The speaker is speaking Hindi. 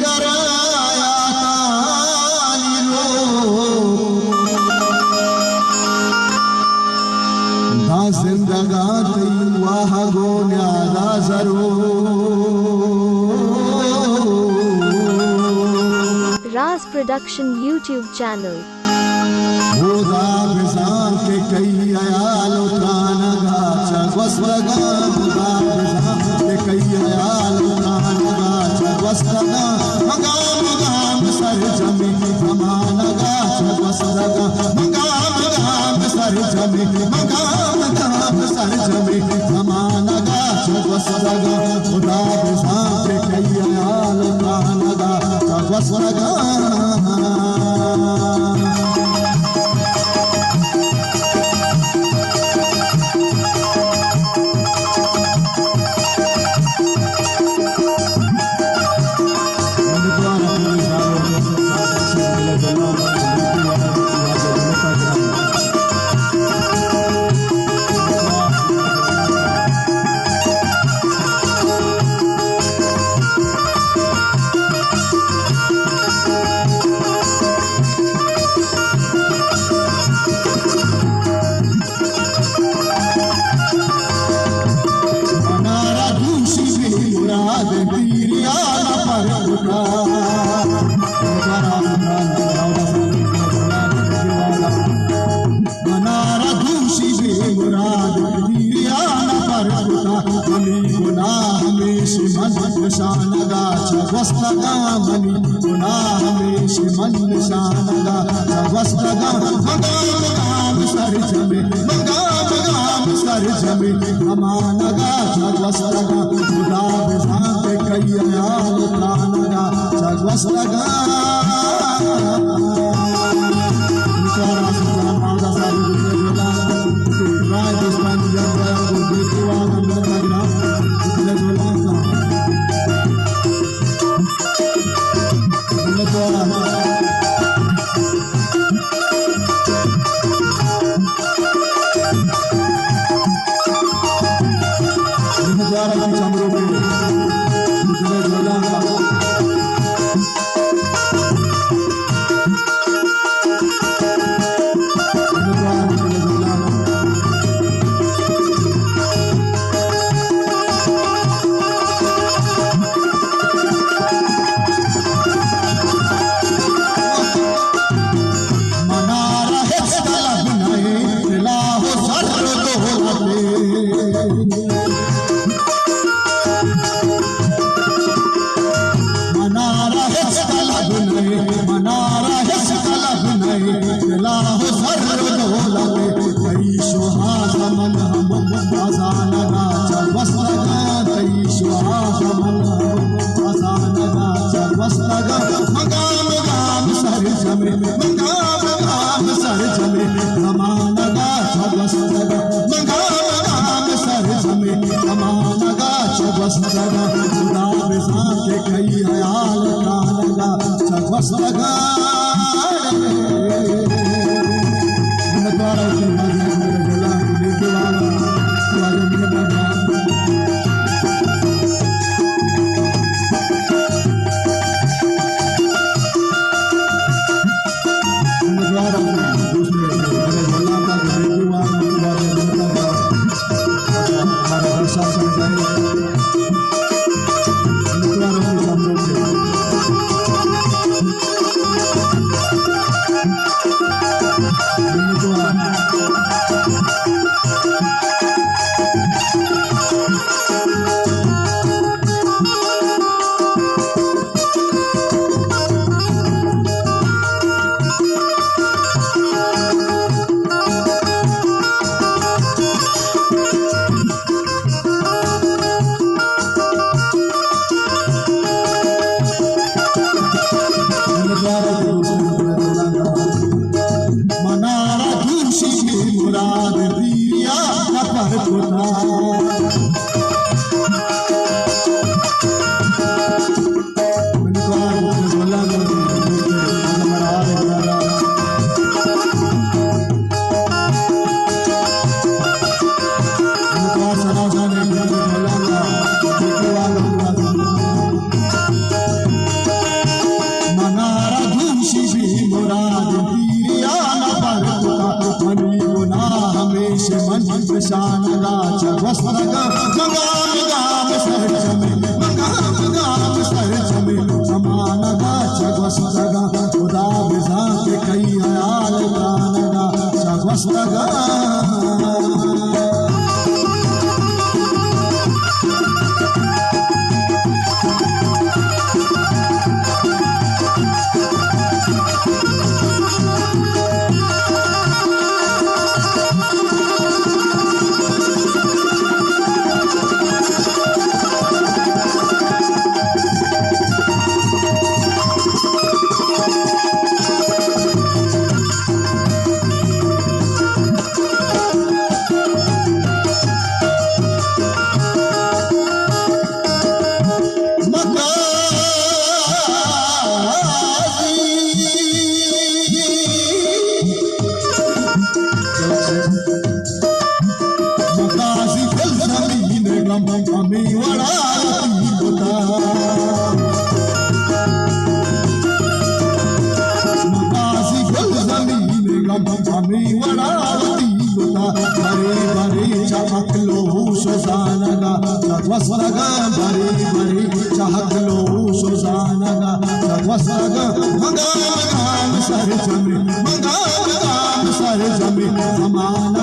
कराया तानी रो दा जिंदगाती वाह गोन्या दा जरो राज प्रोडक्शन यूट्यूब चैनल खुदा बिजान के कई आयाल उठानगा चगवसलगा खुदा बिजान के कई आयाल उठानगा चगवसलगा मगाम गाम सर जमी हमानगा चगवसलगा मगाम गाम सर जमी मगाम गाम सर जमी हमानगा चगवसलगा खुदा बिजान के कई आयाल उठानगा चगवसलगा शानगा चगवसलगा मनी गुनाह में शिमन शानगा चगवसलगा मगाम गाम सर जमे मगाम गाम सर जमे हमानगा चगवसलगा खुदा बिजान के कई आयाल उठानगा चगवसलगा हमेश मन शानगा चवस्तगा मंगाम गाम सर चमे मंगाम गाम सर चमे समानगा चवस्तगा खुदा बिजा के कई आयाल प्राणगा चवस्तगा चवस्तगा बरे बरे चहक लो सुजानगा चवस्तगा मंगाम गाम सर चमे मंगाम गाम सर चमे समाना